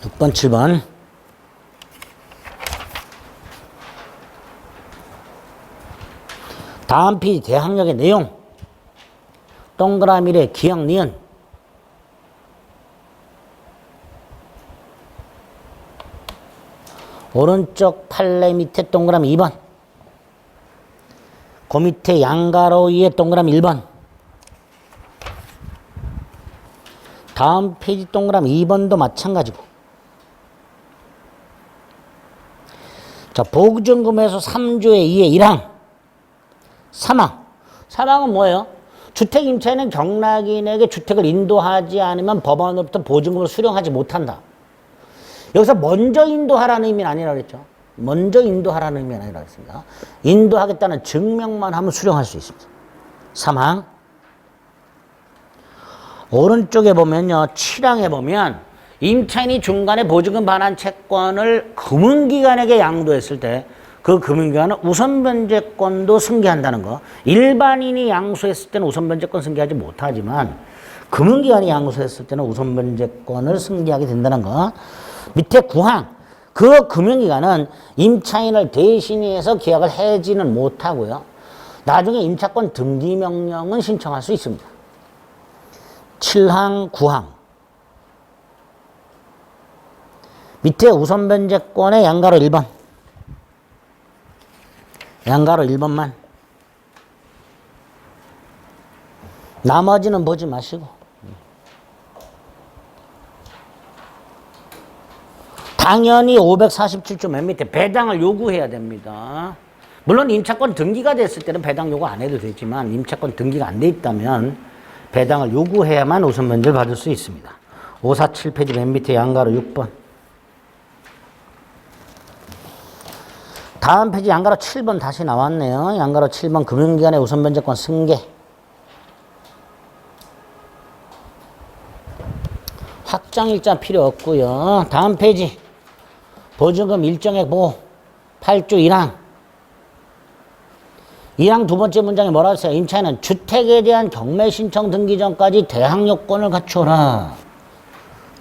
6번, 7번. 다음 페이지 대항력의 내용. 동그라미래 기역 니은. 오른쪽 판례 밑에 동그라미 2번. 그 밑에 양가로 위에 동그라미 1번. 다음 페이지 동그라미 2번도 마찬가지고. 자, 보증금에서 3조의 2의 1항. 사망. 사망은 뭐예요? 주택 임차인은 경락인에게 주택을 인도하지 않으면 법원으로부터 보증금을 수령하지 못한다. 여기서 먼저 인도하라는 의미는 아니라고 그랬죠. 먼저 인도하라는 의미는 아니라고 했습니다. 인도하겠다는 증명만 하면 수령할 수 있습니다. 사망. 오른쪽에 보면요. 7항에 보면 임차인이 중간에 보증금 반환 채권을 금융기관에게 양도했을 때 그 금융기관은 우선변제권도 승계한다는 거. 일반인이 양수했을 때는 우선변제권 승계하지 못하지만 금융기관이 양수했을 때는 우선변제권을 승계하게 된다는 거. 밑에 9항. 그 금융기관은 임차인을 대신해서 계약을 해지는 못하고요. 나중에 임차권 등기 명령은 신청할 수 있습니다. 7항, 9항. 밑에 우선변제권의 양가로 1번. 양가로 1번만. 나머지는 보지 마시고. 당연히 547조 맨 밑에 배당을 요구해야 됩니다. 물론 임차권 등기가 됐을 때는 배당 요구 안 해도 되지만 임차권 등기가 안 돼 있다면 배당을 요구해야만 우선 면제를 받을 수 있습니다. 547페이지 맨 밑에 양가로 6번. 다음 페이지 양가로 7번 다시 나왔네요. 양가로 7번 금융기관의 우선 면제권 승계. 확정일자 필요 없고요. 다음 페이지 보증금 일정액 보호 8조 1항. 2항 두 번째 문장에 뭐라고 했어요? 임차인은 주택에 대한 경매 신청 등기 전까지 대항 요건을 갖춰라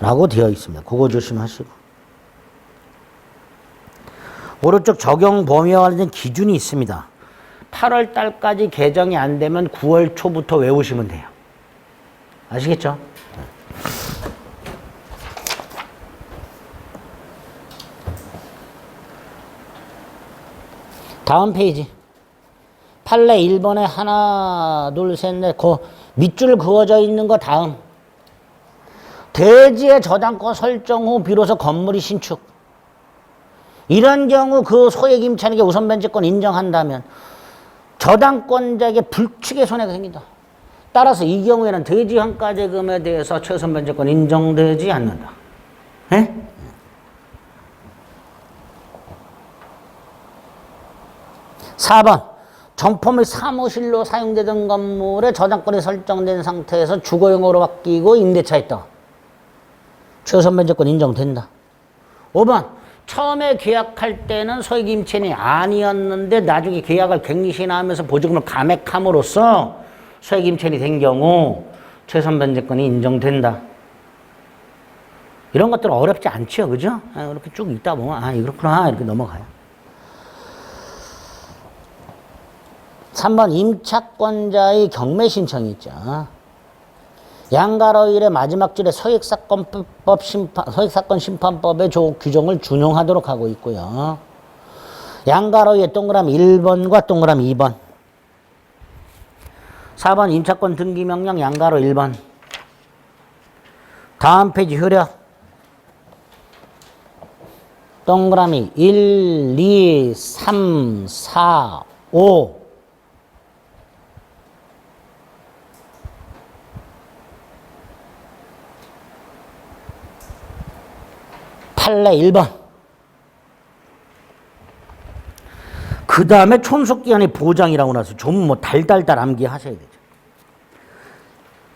라고 되어 있습니다. 그거 조심하시고. 오른쪽 적용 범위와 관련된 기준이 있습니다. 8월 달까지 개정이 안 되면 9월 초부터 외우시면 돼요. 아시겠죠? 다음 페이지. 판례 1번에 하나, 둘, 셋, 넷, 그 밑줄 그어져 있는 거 다음. 대지의 저당권 설정 후 비로소 건물이 신축. 이런 경우 그 소액 임차인에게 우선 면제권 인정한다면 저당권자에게 불축의 손해가 생긴다. 따라서 이 경우에는 대지 환가제금에 대해서 최우선 면제권 인정되지 않는다. 에? 4번 점포 및 사무실로 사용되던 건물에 저당권이 설정된 상태에서 주거용으로 바뀌고 임대차했다. 최우선 면제권 인정된다. 5번 처음에 계약할 때는 소액 임차인이 아니었는데 나중에 계약을 갱신하면서 보증금을 감액함으로써 소액 임차인이 된 경우 최우선 면제권이 인정된다. 이런 것들은 어렵지 않죠, 그죠? 이렇게 쭉 있다 보면 그렇구나 이렇게 넘어가요. 3번 임차권자의 경매 신청이 있죠. 양가로일의 마지막 줄에 소액사건 심판법의 규정을 준용하도록 하고 있고요. 양가로일의 동그라미 1번과 동그라미 2번. 4번 임차권 등기명령 양가로 1번. 다음 페이지 효력. 동그라미 1, 2, 3, 4, 5. 판례 1번. 그 다음에 촌속기한의 보장이라고 나서 좀 뭐 달달달 암기하셔야 되죠.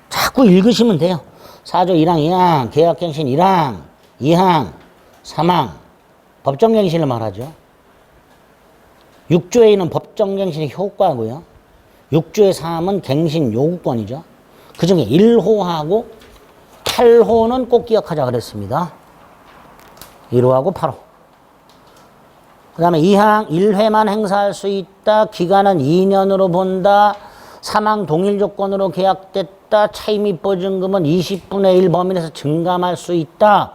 자꾸 읽으시면 돼요. 4조 1항, 2항, 계약갱신 1항, 2항, 3항. 법정갱신을 말하죠. 6조에 있는 법정갱신의 효과고요. 6조의 3은 갱신 요구권이죠. 그 중에 1호하고 8호는 꼭 기억하자 그랬습니다. 1호하고 8호. 그 다음에 2항 1회만 행사할 수 있다. 기간은 2년으로 본다. 3항 동일 조건으로 계약됐다. 차이 및 보증금은 20분의 1 범위 내에서 증감할 수 있다.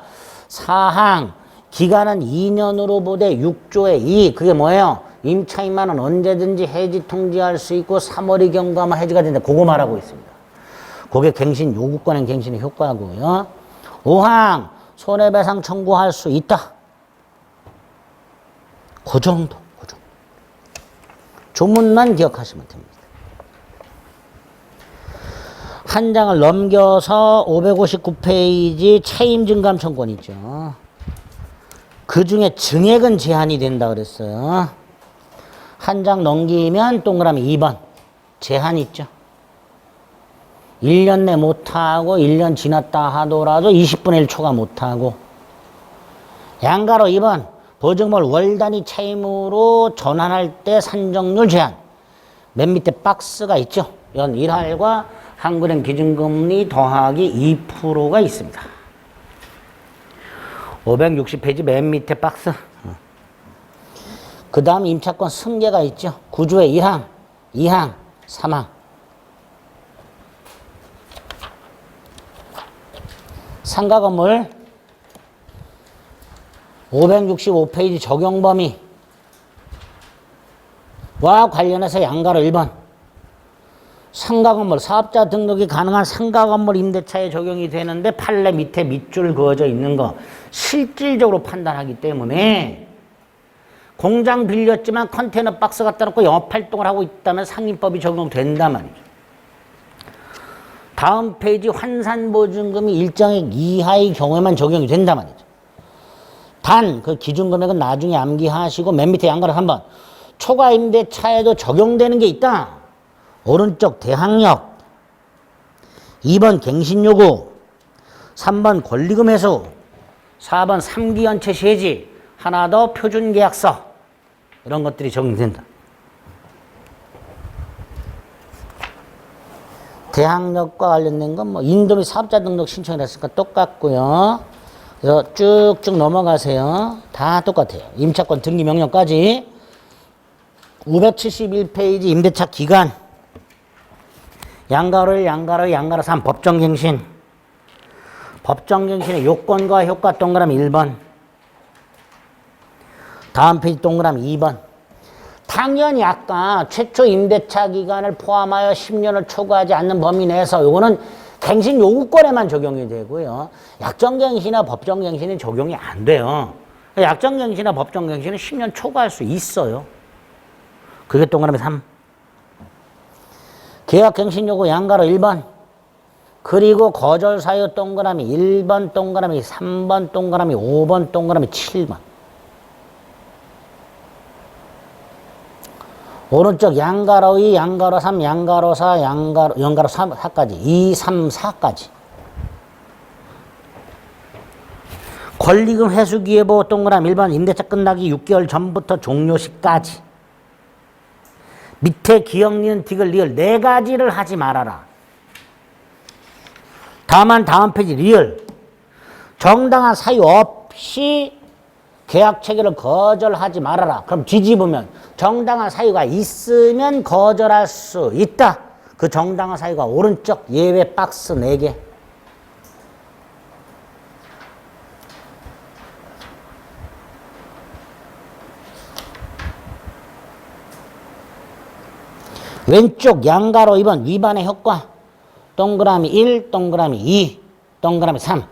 4항 기간은 2년으로 보되 6조의 2. 그게 뭐예요? 임차인만은 언제든지 해지 통지할 수 있고 3월이 경과하면 해지가 된다. 그거 말하고 있습니다. 그게 갱신 요구권의 갱신의 효과고요. 5항 손해배상 청구할 수 있다. 그 정도. 조문만 기억하시면 됩니다. 한 장을 넘겨서 559페이지 차임 증감 청구권 있죠. 그 중에 증액은 제한이 된다 그랬어요. 한 장 넘기면 동그라미 2번. 제한 있죠. 1년 내 못하고 1년 지났다 하더라도 20분의 1 초과 못하고. 양가로 2번 보증금을 월 단위 차임으로 전환할 때 산정률 제한. 맨 밑에 박스가 있죠. 연 1할과 한국은행 기준금리 더하기 2%가 있습니다. 560페이지 맨 밑에 박스. 그 다음 임차권 승계가 있죠. 구조의 1항, 2항, 3항. 상가 건물 565페이지 적용 범위와 관련해서 양가로 1번. 상가 건물, 사업자 등록이 가능한 상가 건물 임대차에 적용이 되는데 판례 밑에 밑줄 그어져 있는 거 실질적으로 판단하기 때문에 공장 빌렸지만 컨테이너 박스 갖다 놓고 영업활동을 하고 있다면 상인법이 적용된단 말이죠. 다음 페이지 환산보증금이 일정액 이하의 경우에만 적용이 된다 말이죠. 단 그 기준금액은 나중에 암기하시고 맨 밑에 양가로 3번 초과임대차에도 적용되는 게 있다. 오른쪽 대항력, 2번 갱신요구, 3번 권리금 회수, 4번 3기 연체 시해지, 하나 더 표준계약서, 이런 것들이 적용된다. 대항력과 관련된 건 뭐 인도 및 사업자 등록 신청을 했으니까 똑같고요. 그래서 쭉쭉 넘어가세요. 다 똑같아요. 임차권 등기 명령까지. 571페이지 임대차 기간. 양가로 1, 양가로 3 법정갱신. 법정갱신의 요건과 효과 동그라미 1번. 다음 페이지 동그라미 2번. 당연히 아까 최초 임대차 기간을 포함하여 10년을 초과하지 않는 범위 내에서 요거는 갱신 요구권에만 적용이 되고요. 약정갱신이나 법정갱신은 적용이 안 돼요. 약정갱신이나 법정갱신은 10년 초과할 수 있어요. 그게 동그라미 3. 계약갱신 요구 양가로 1번. 그리고 거절 사유 동그라미 1번, 동그라미 3번, 동그라미 5번, 동그라미 7번. 오른쪽 양가로 2, 양가로 3, 양가로 4, 연가로 4까지. 2, 3, 4까지. 권리금 회수기회보 동그라미 1번 임대차 끝나기 6개월 전부터 종료시까지. 밑에 기억, 니은, 디귿, 리을 4가지를 하지 말아라. 다만 다음 페이지 리을. 정당한 사유 없이 계약 체결을 거절하지 말아라. 그럼 뒤집으면 정당한 사유가 있으면 거절할 수 있다. 그 정당한 사유가 오른쪽 예외 박스 4개. 왼쪽 양가로 2번 위반의 효과. 동그라미 1, 동그라미 2, 동그라미 3.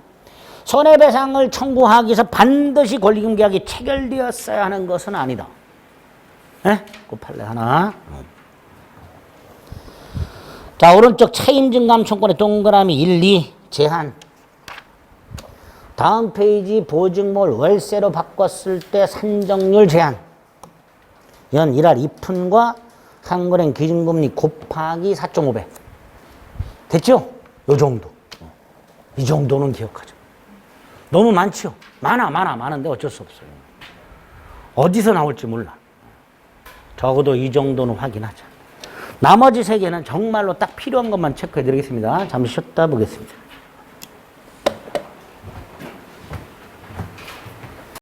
손해배상을 청구하기 위해서 반드시 권리금 계약이 체결되었어야 하는 것은 아니다. 예? 곱할래 하나. 자, 오른쪽 차임증감청권의 동그라미 1, 2 제한. 다음 페이지 보증목을 월세로 바꿨을 때 산정률 제한. 연 1할 2푼과 한국은행 기준금리 곱하기 4.5배. 됐죠? 요 정도. 이 정도는 기억하죠. 너무 많죠? 많은데 어쩔 수 없어요. 어디서 나올지 몰라. 적어도 이 정도는 확인하자. 나머지 3개는 정말로 딱 필요한 것만 체크해 드리겠습니다. 잠시 쉬었다 보겠습니다.